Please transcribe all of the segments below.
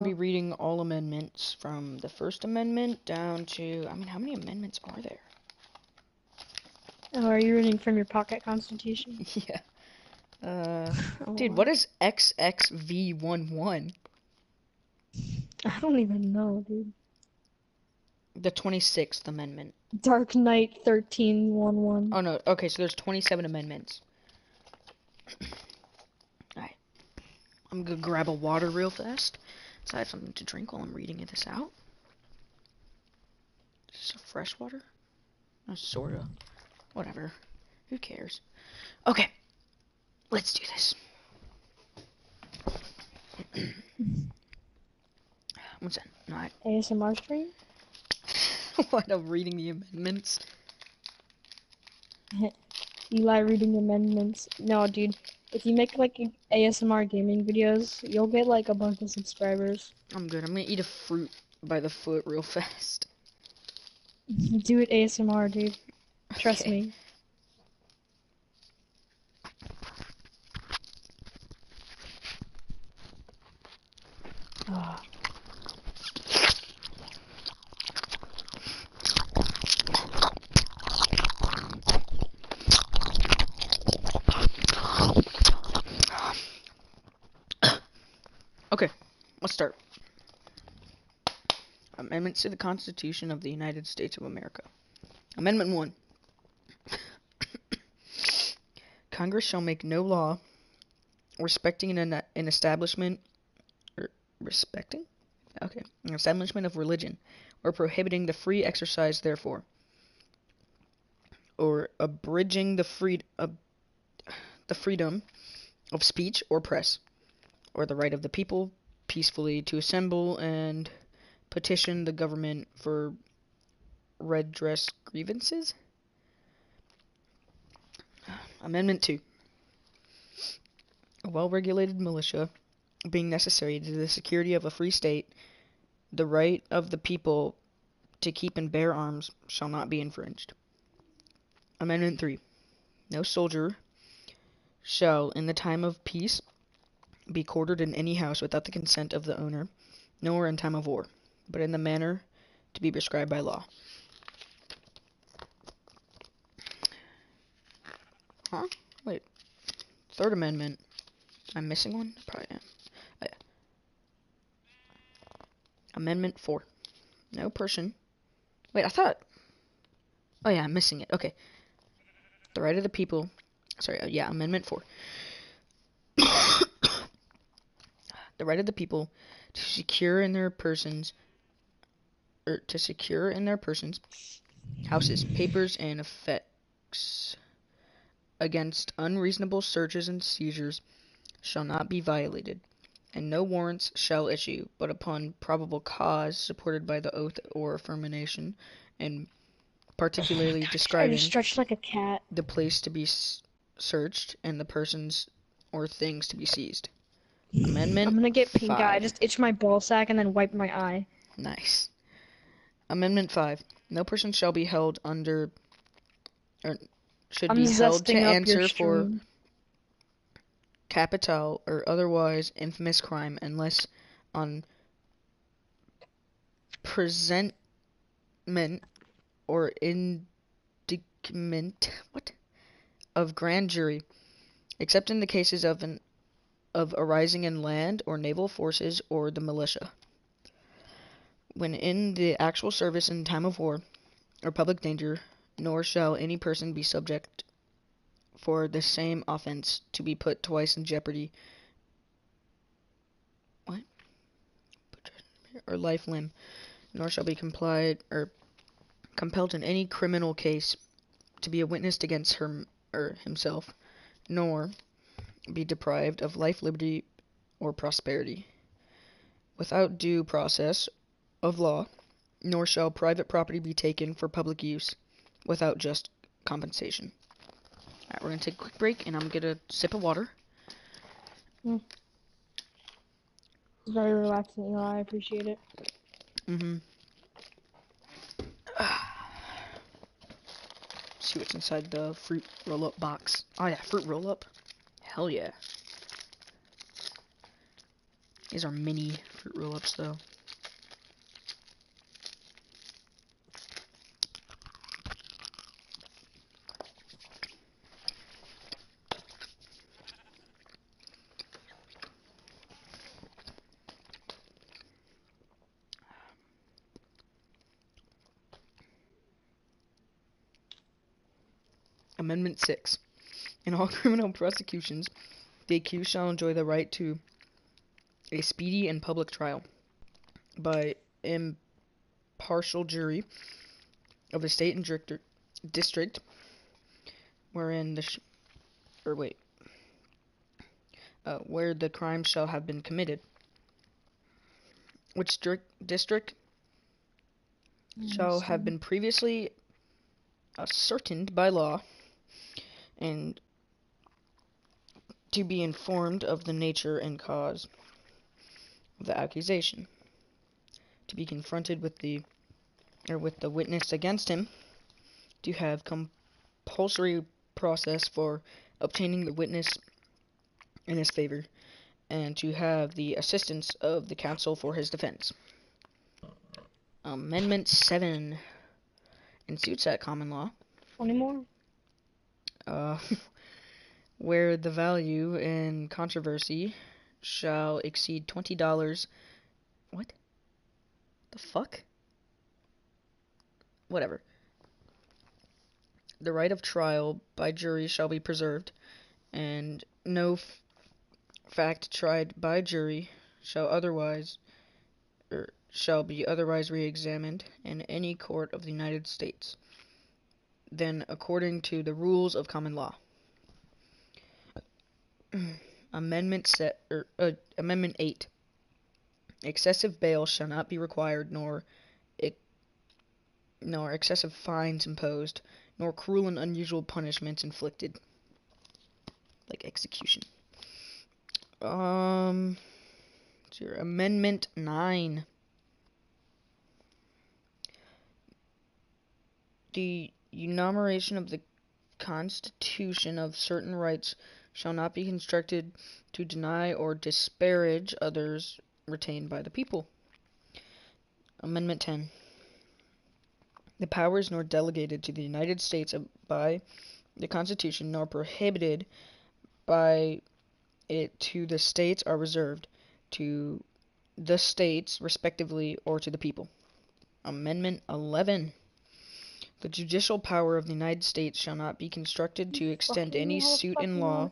Be reading all amendments from the First Amendment down to, I mean, how many amendments are there? Oh, are you reading from your pocket constitution? Yeah. Oh, Dude, what is XXV11? I don't even know, dude. The 26th Amendment. Dark Knight 1311. Oh no, okay, so there's 27 amendments. Alright. I'm gonna grab a water real fast, so I have something to drink while I'm reading this out. Is this a fresh water? Oh, sorta. Whatever. Who cares? Okay. Let's do this. What's that? Alright. ASMR stream? What, I'm reading the amendments? Eli reading amendments. No, dude. If you make like ASMR gaming videos, you'll get like a bunch of subscribers. I'm good. I'm gonna eat a fruit by the foot real fast. Do it ASMR, dude. Trust Okay. me. Oh. Okay, let's start. Amendments to the Constitution of the United States of America. Amendment 1. Congress shall make no law respecting an establishment respecting? Okay. An establishment of religion or prohibiting the free exercise therefore, or abridging the freedom of speech or press, or the right of the people peacefully to assemble and petition the government for redress grievances. Amendment 2. A well-regulated militia being necessary to the security of a free state, the right of the people to keep and bear arms shall not be infringed. Amendment 3. No soldier shall, in the time of peace, be quartered in any house without the consent of the owner, nor in time of war, but in the manner to be prescribed by law. Huh? Wait. Third Amendment. I'm missing one? Probably am. Oh, yeah. Amendment 4. No person. Wait, I thought. Oh, yeah, I'm missing it. Okay. The right of the people. Sorry, yeah, Amendment 4. The right of the people to secure in their persons, houses, papers, and effects against unreasonable searches and seizures shall not be violated, and no warrants shall issue but upon probable cause supported by the oath or affirmation, and particularly I just describing stretched like a cat. the place to be searched and the persons or things to be seized. I'm Amendment gonna get pink eye. I 5. just itch my ball sack and then wipe my eye. Nice. Amendment 5. No person shall be held under, or should I'm be held to zesting up your answer for stream. capital or otherwise infamous crime unless on presentment or indictment of grand jury, except in the cases of arising in land or naval forces or the militia. When in the actual service in time of war or public danger, nor shall any person be subject for the same offense to be put twice in jeopardy or life limb, nor shall be complied or compelled in any criminal case to be a witness against her or himself, nor be deprived of life, liberty, or prosperity without due process of law, nor shall private property be taken for public use without just compensation. Alright, we're gonna take a quick break, and I'm gonna sip of water. It's very relaxing, Eli. I appreciate it. See what's inside the fruit roll-up box. Oh yeah, fruit roll-up. Hell yeah. These are mini fruit fruit roll-ups, though. Amendment 6. In all criminal prosecutions, the accused shall enjoy the right to a speedy and public trial by impartial jury of the state and district wherein where the crime shall have been committed, which district shall have been previously ascertained by law, and to be informed of the nature and cause of the accusation, to be confronted with the witness against him, to have compulsory process for obtaining the witness in his favor, and to have the assistance of the counsel for his defense. Amendment 7 ensuits at common law. 20 more? Where the value in controversy shall exceed $20. What? The fuck? Whatever. The right of trial by jury shall be preserved, and no fact tried by jury shall be otherwise re-examined in any court of the United States than according to the rules of common law. Amendment 8. Excessive bail shall not be required, nor excessive fines imposed, nor cruel and unusual punishments inflicted, like execution. Amendment 9. The enumeration of the Constitution of certain rights shall not be constructed to deny or disparage others retained by the people. Amendment 10. The powers nor delegated to the United States by the Constitution nor prohibited by it to the states are reserved to the states respectively or to the people. Amendment 11. The judicial power of the United States shall not be constructed to extend any suit in law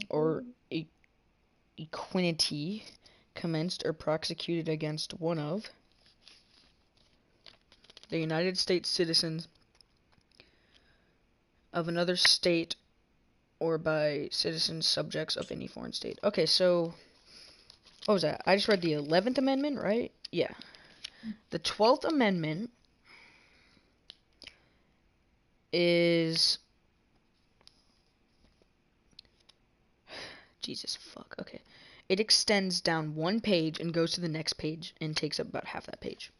or equity commenced or prosecuted against one of the United States citizens of another state or by citizens subjects of any foreign state. Okay, so what was that? I just read the 11th Amendment, right? Yeah. The 12th Amendment is... Jesus fuck, okay. It extends down one page and goes to the next page and takes up about half that page.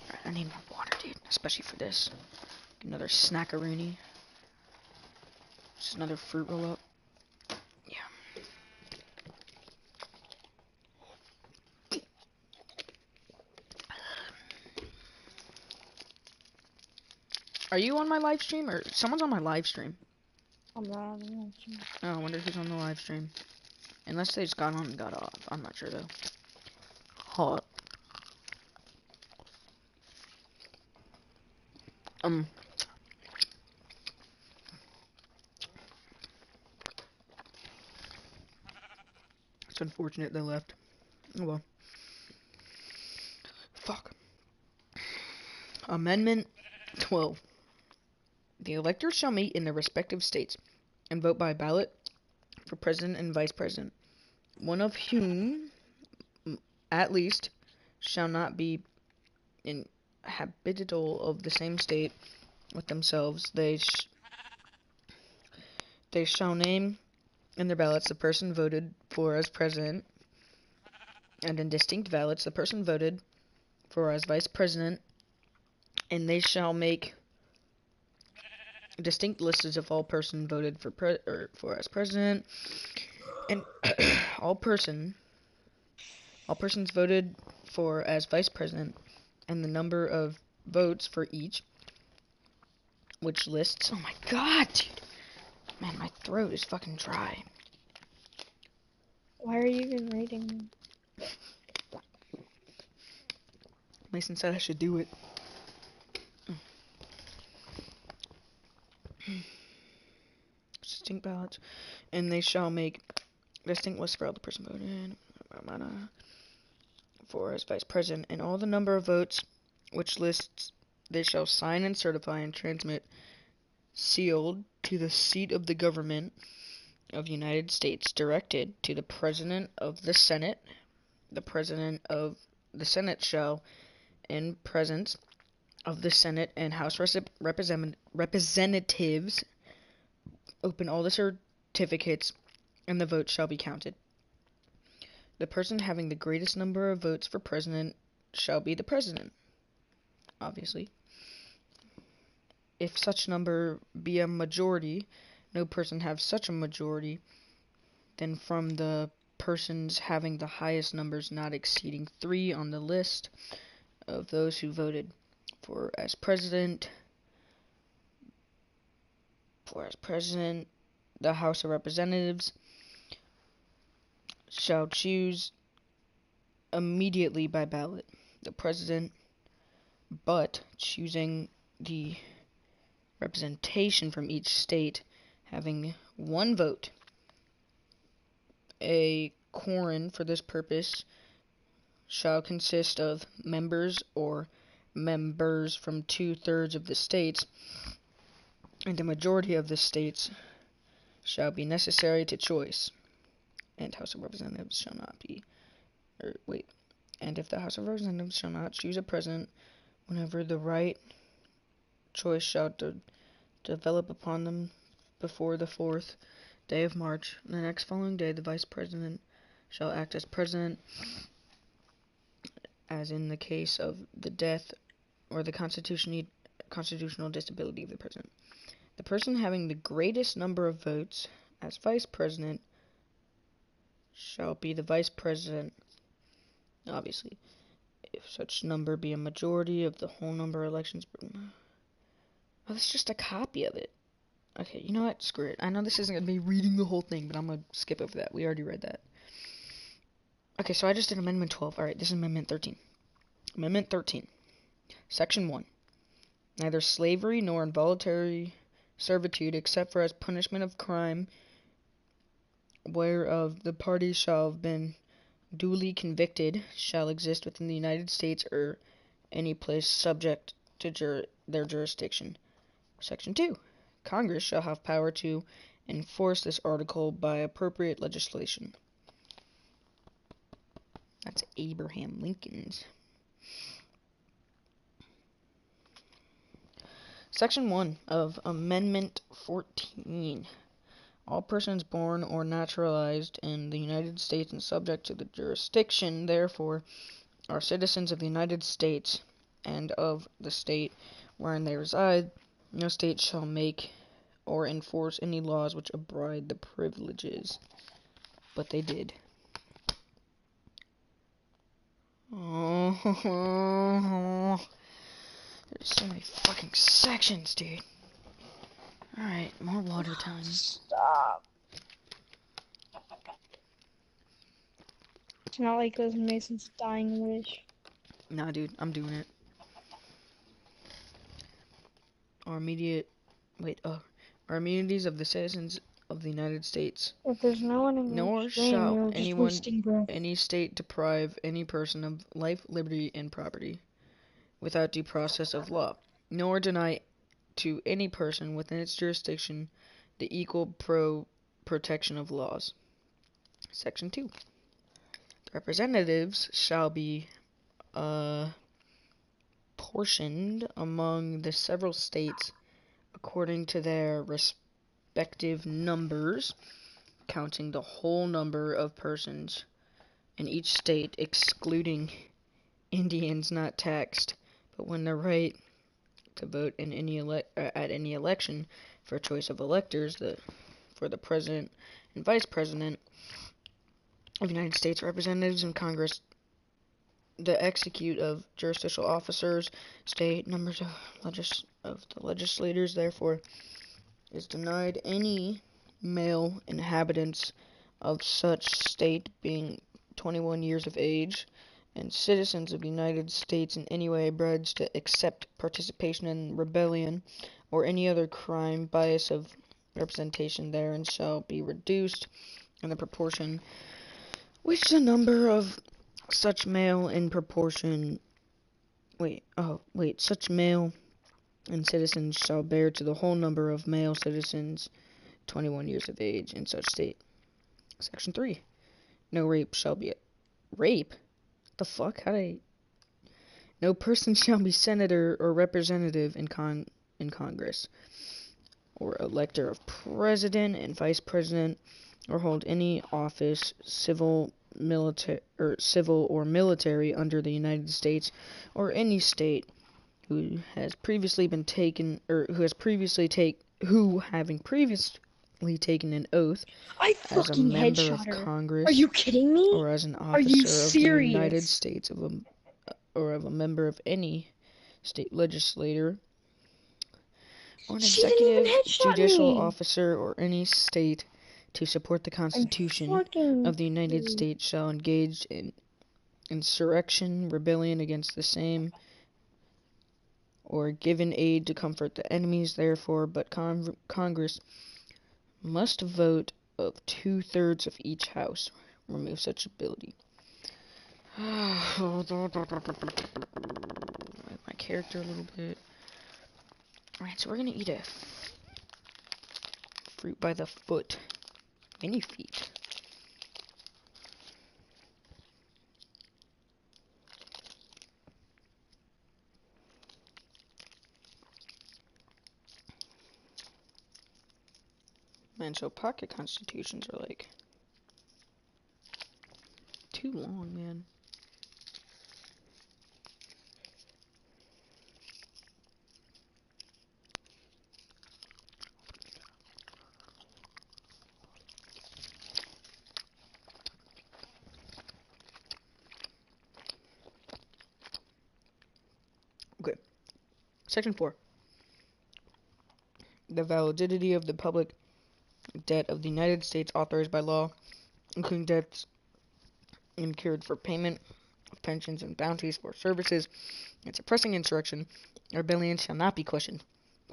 Alright, I need more water, dude, especially for this. Another snackaroony. Just another fruit roll up. Yeah. Are you on my live stream, or someone's on my live stream? I'm not on the live stream. Oh, I wonder who's on the live stream. Unless they just got on and got off. I'm not sure though. Hold up. It's unfortunate they left. Oh well. Fuck. Amendment 12. The electors shall meet in their respective states and vote by ballot for president and vice president, one of whom, at least, shall not be inhabitable of the same state with themselves. They shall name in their ballots the person voted for as president, and in distinct ballots the person voted for as vice president, and they shall make distinct lists of all person voted for as president, And all persons voted for as vice president, and the number of votes for each, which lists. Oh my god, dude. Man, my throat is fucking dry. Why are you even reading? Mason said I should do it. Distinct ballots, and they shall make distinct lists for all the person voted for as vice president, and all the number of votes, which lists they shall sign and certify and transmit sealed to the seat of the government of the United States, directed to the President of the Senate. The President of the Senate shall, in presence of the Senate and House Representatives, open all the certificates, and the votes shall be counted. The person having the greatest number of votes for president shall be the president, obviously. If such number be a majority, no person have such a majority, then from the persons having the highest numbers not exceeding 3 on the list of those who voted for as president, the House of Representatives shall choose immediately by ballot the president, but choosing the representation from each state having 1 vote. A quorum for this purpose shall consist of members or members from 2/3 of the states, and a majority of the states shall be necessary to choice, and House of Representatives shall not be, and if the House of Representatives shall not choose a president, whenever the right choice shall develop upon them before the 4th day of March, the next following day the vice president shall act as president, as in the case of the death or the constitutional disability of the president. The person having the greatest number of votes as vice president shall be the vice president, obviously, if such number be a majority of the whole number of elections. Oh, that's just a copy of it. Okay, you know what? Screw it. I know this isn't going to be reading the whole thing, but I'm going to skip over that. We already read that. Okay, so I just did Amendment 12. Alright, this is Amendment 13. Amendment 13. Section 1. Neither slavery nor involuntary servitude, except for as punishment of crime whereof the parties shall have been duly convicted, shall exist within the United States or any place subject to their jurisdiction. Section 2. Congress shall have power to enforce this article by appropriate legislation. That's Abraham Lincoln's. Section 1 of Amendment 14. All persons born or naturalized in the United States and subject to the jurisdiction, therefore, are citizens of the United States and of the state wherein they reside. No state shall make or enforce any laws which abridge the privileges. But they did. Oh, there's so many fucking sections, dude. Alright, more water time. Stop. It's not like those Mason's dying wish. Nah, dude, I'm doing it. Our immunities of the citizens of the United States. If there's no one in Nor your stream, shall you're just anyone, wasting breath. any state deprive any person of life, liberty, and property without due process of law, nor deny to any person within its jurisdiction the equal protection of laws. Section 2. The representatives shall be portioned among the several states according to their respective numbers, counting the whole number of persons in each state, excluding Indians not taxed, but when the right to vote in at any election for choice of electors, the for the President and Vice President of the United States, representatives in Congress, the execute of jurisdictional officers, state numbers of the legislators, therefore, is denied any male inhabitants of such state being 21 years of age and citizens of the United States in any way obliged to accept participation in rebellion or any other crime, bias of representation therein shall be reduced in the proportion which the number of such male in proportion such male and citizens shall bear to the whole number of male citizens 21 years of age in such state. Section 3. No rape shall be rape? The fuck? No person shall be senator or representative in Congress, or elector of president and vice president, or hold any office, civil or military under the United States or any state who having previously taken an oath I as a fucking member headshot of her. Congress Are you kidding me? or as an Are you officer of the United serious? States or of a member of any state legislator or an She didn't even executive headshot judicial me. officer or any state to support the I'm Constitution fucking. of the United States shall engage in insurrection, rebellion against the same, or given aid to comfort the enemies, therefore, but Congress must vote of 2/3 of each house. Remove such ability. My character a little bit. Alright, so we're gonna eat a fruit by the foot. Mini feet. Man, so pocket constitutions are like too long, man. Okay. Section 4. The validity of the public debt of the United States authorized by law, including debts incurred for payment of pensions and bounties for services and suppressing insurrection or rebellion shall not be questioned,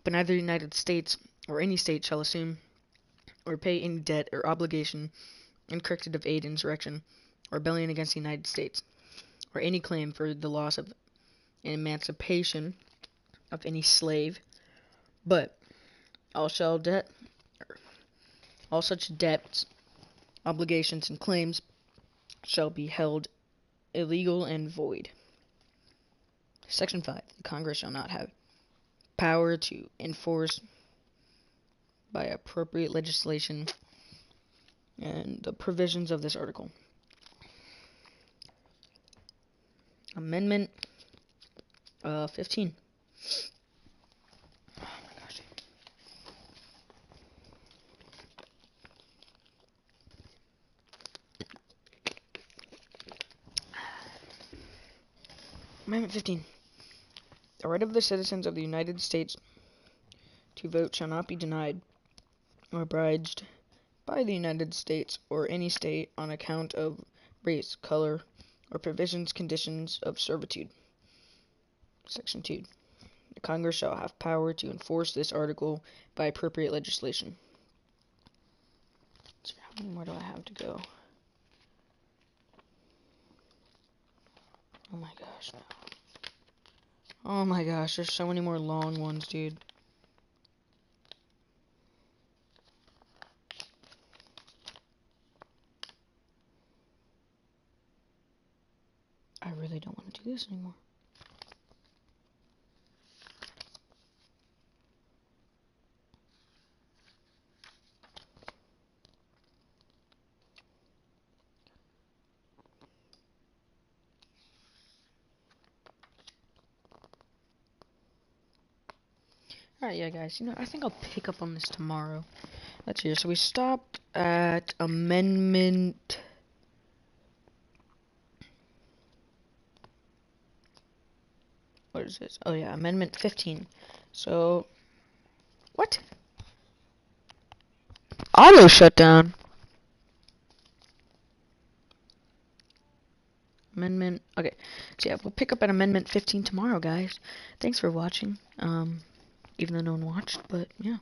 but neither the United States or any state shall assume or pay any debt or obligation incurred of aid, insurrection, or rebellion against the United States, or any claim for the loss of an emancipation of any slave, but all such debts, obligations, and claims shall be held illegal and void. Section 5. The Congress shall not have power to enforce by appropriate legislation and the provisions of this article. Amendment 15. Oh my gosh. Amendment 15. The right of the citizens of the United States to vote shall not be denied or obliged by the United States or any state on account of race, color, or conditions of servitude. Section 2. The Congress shall have power to enforce this article by appropriate legislation. So how many more do I have to go? Oh my gosh, no. Oh my gosh, there's so many more long ones, dude. I really don't want to do this anymore. Alright, yeah, guys, I think I'll pick up on this tomorrow. let's see. So we stopped at amendment. What is this? Oh yeah, amendment 15. So what? Auto shutdown. Amendment. Okay. So yeah, we'll pick up at amendment 15 tomorrow, guys. Thanks for watching. Even though no one watched, but yeah.